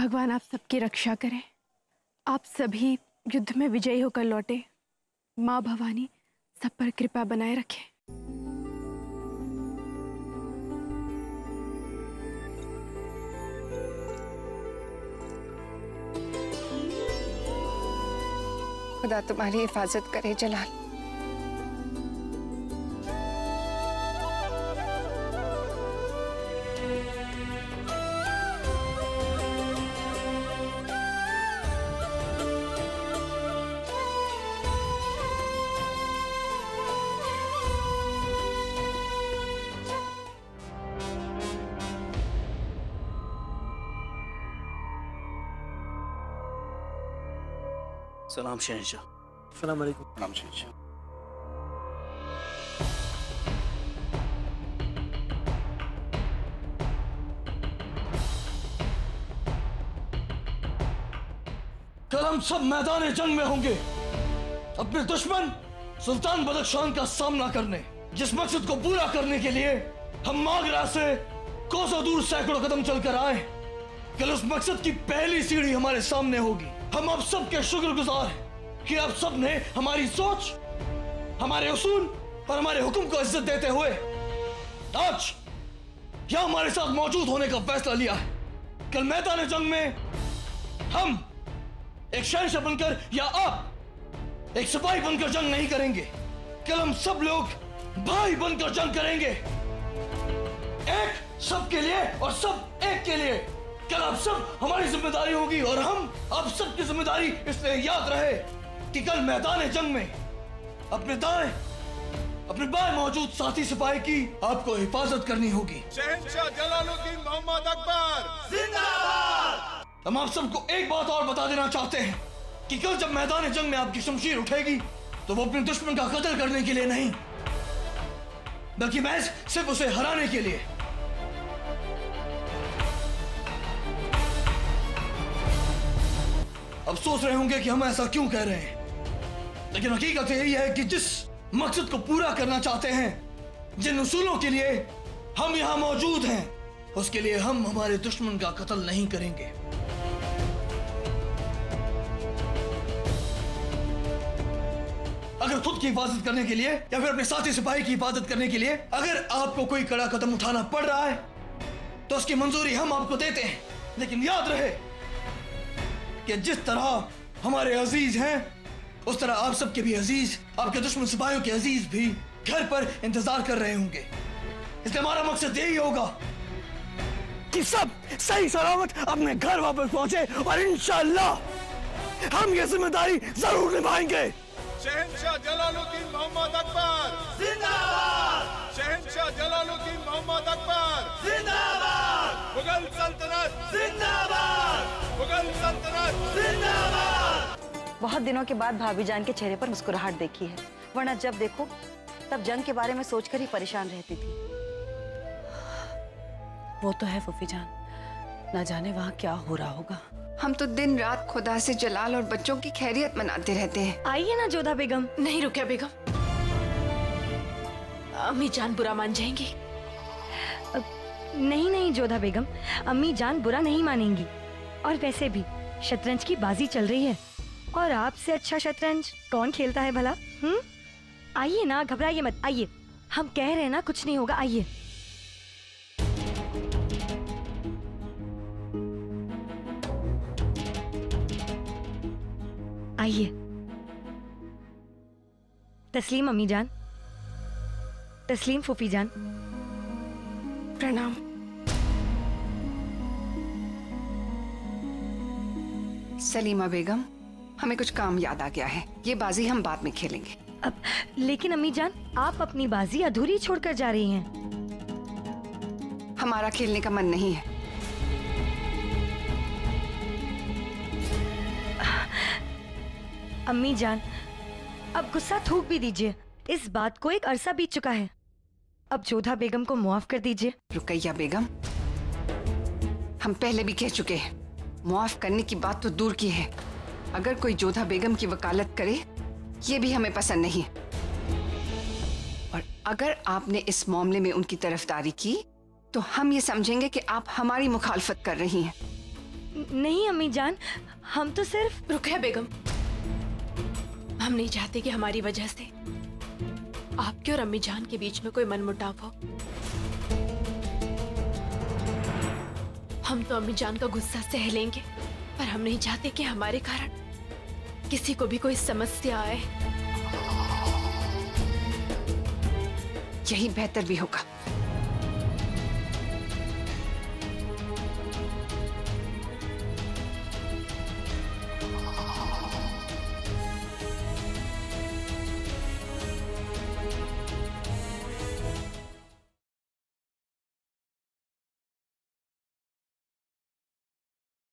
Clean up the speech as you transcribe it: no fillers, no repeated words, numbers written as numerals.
भगवान आप सबकी रक्षा करें, आप सभी युद्ध में विजयी होकर लौटे। माँ भवानी सब पर कृपा बनाए रखे। खुदा तुम्हारी हिफाजत करे जलाल। सलाम शहंशाह। सलाम अलैकुम। सलाम शहंशाह। कल हम सब मैदान जंग में होंगे, अपने दुश्मन सुल्तान बदख्शान का सामना करने। जिस मकसद को पूरा करने के लिए हम मागरा से कोसों दूर सैकड़ों कदम चलकर आए, कल उस मकसद की पहली सीढ़ी हमारे सामने होगी। हम आप सबके शुक्रगुजार हैं कि आप सब ने हमारी सोच, हमारे उसूल और हमारे हुक्म को इज्जत देते हुए आज यहां हमारे साथ मौजूद होने का फैसला लिया है। कल मैदान जंग में हम एक शहंशाह बनकर या आप एक सिपाही बनकर जंग नहीं करेंगे। कल हम सब लोग भाई बनकर जंग करेंगे, एक सबके लिए और सब एक के लिए। कल आप सब हमारी जिम्मेदारी होगी और हम आप सबकी जिम्मेदारी इसलिए याद रहे कि कल मैदान जंग में अपने बाएं मौजूद साथी सिपाही की आपको हिफाजत करनी होगी। शहंशाह जलालुद्दीन मोहम्मद अकबर जिंदाबाद। हम आप सबको एक बात और बता देना चाहते हैं कि कल जब मैदान जंग में आपकी शमशीर उठेगी तो वो अपने दुश्मन का कत्ल करने के लिए नहीं, बल्कि महज सिर्फ उसे हराने के लिए। अब सोच रहे होंगे कि हम ऐसा क्यों कह रहे हैं, लेकिन हकीकत यही है कि जिस मकसद को पूरा करना चाहते हैं, जिन उसूलों के लिए हम यहां मौजूद हैं, उसके लिए हम हमारे दुश्मन का कत्ल नहीं करेंगे। अगर खुद की हिफाजत करने के लिए या फिर अपने साथी सिपाही की हिफाजत करने के लिए अगर आपको कोई कड़ा कदम उठाना पड़ रहा है तो उसकी मंजूरी हम आपको देते हैं, लेकिन याद रहे कि जिस तरह हमारे अजीज हैं उस तरह आप सबके भी अजीज, आपके दुश्मन सिपाहियों के अजीज भी घर पर इंतजार कर रहे होंगे। इसलिए हमारा मकसद यही होगा कि सब सही सलामत अपने घर वापस पहुंचे और इंशाअल्लाह हम ये जिम्मेदारी जरूर निभाएंगे। शहंशाह जलालुद्दीन मोहम्मद अकबर जिंदाबाद। शहंशाह जलालुद्दीन मोहम्मद अकबर जिंदाबाद। मुगल सल्तनत जिंदाबाद। मुगल सल्तनत जिंदाबाद। बहुत दिनों के बाद भाभी जान के चेहरे पर मुस्कुराहट देखी है, वरना जब देखो तब जंग के बारे में सोचकर ही परेशान रहती थी। वो तो है फूफी जान, ना जाने वहाँ क्या हो रहा होगा। हम तो दिन रात खुदा से जलाल और बच्चों की खैरियत मनाते रहते हैं। आइए ना जोधा बेगम। नहीं रुकिया बेगम, अम्मी जान बुरा मान जाएंगी। नहीं नहीं जोधा बेगम, अम्मी जान बुरा नहीं मानेंगी। और वैसे भी शतरंज की बाजी चल रही है और आपसे अच्छा शतरंज कौन खेलता है भला? आइए ना, घबराइए मत, आइए। हम कह रहे हैं ना कुछ नहीं होगा, आइए। आइए। तस्लीम अम्मी जान, तस्लीम फूफी जान। प्रणाम। सलीमा बेगम, हमें कुछ काम याद आ गया है, ये बाजी हम बाद में खेलेंगे। अब लेकिन अम्मी जान, आप अपनी बाजी अधूरी छोड़कर जा रही हैं। हमारा खेलने का मन नहीं है। अम्मी जान, अब गुस्सा थूक भी दीजिए। इस बात को एक अरसा बीत चुका है। अब जोधा बेगम को मुआफ कर दीजिए। रुकैया बेगम, हम पहले भी कह चुके हैं, मुआफ करने की बात तो दूर की है, अगर कोई जोधा बेगम की वकालत करे ये भी हमें पसंद नहीं। और अगर आपने इस मामले में उनकी तरफदारी की तो हम ये समझेंगे कि आप हमारी मुखालफत कर रही हैं। नहीं अम्मी जान, हम तो सिर्फ। रुकिया बेगम, हम नहीं चाहते कि हमारी वजह से आपके और अम्मी जान के बीच में कोई मनमुटाव हो। हम तो अम्मी जान का गुस्सा सह लेंगे, पर हम नहीं चाहते कि हमारे कारण किसी को भी कोई समस्या आए। यही बेहतर भी होगा।